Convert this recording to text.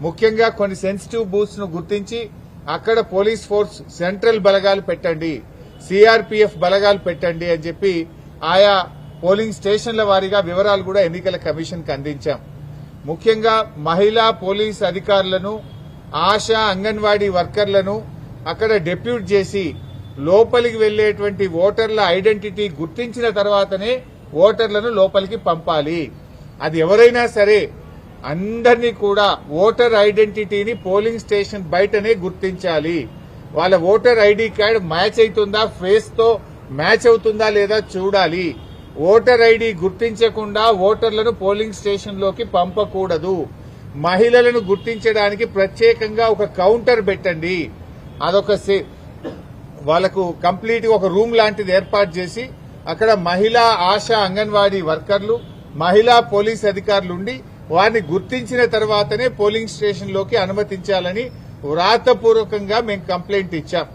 ముఖ్యంగా కొన్ని sensitive booths ను గుర్తించి అక్కడ పోలీస్ ఫోర్స్ సెంట్రల్ బలగాలు పెట్టండి, సిఆర్పీఎఫ్ బలగాలు పెట్టండి అని చెప్పి ఆయా పోలింగ్ స్టేషన్ల వారీగా వివరాలు కూడా ఎన్నికల కమిషన్ కు అందించాం. ముఖ్యంగా మహిళా పోలీస్ అధికారులను, ఆశా అంగన్వాడీ వర్కర్లను అక్కడ డెప్యూట్ చేసి లోపలికి వెళ్లేటువంటి ఓటర్ల ఐడెంటిటీ గుర్తించిన తర్వాతనే ఓటర్లను లోపలికి పంపాలి. అది ఎవరైనా సరే అందరినీ కూడా ఓటర్ ఐడెంటిటీని పోలింగ్ స్టేషన్ బయటనే గుర్తించాలి. వాళ్ళ ఓటర్ ఐడి కార్డ్ మ్యాచ్ అవుతుందా, ఫేస్ తో మ్యాచ్ అవుతుందా లేదా చూడాలి. ఓటర్ ఐడి గుర్తించకుండా ఓటర్లను పోలింగ్ స్టేషన్ లోకి పంపకూడదు. మహిళలను గుర్తించడానికి ప్రత్యేకంగా ఒక కౌంటర్ పెట్టండి. అదొక వాళ్లకు కంప్లీట్ ఒక రూమ్ లాంటిది ఏర్పాటు చేసి అక్కడ మహిళా ఆశా అంగన్వాడీ వర్కర్లు, మహిళా పోలీస్ అధికారులు ఉండి వారిని గుర్తించిన తర్వాతనే పోలింగ్ స్టేషన్ లోకి అనుమతించాలని వ్రాతపూర్వకంగా మేము కంప్లైంట్ ఇచ్చాం.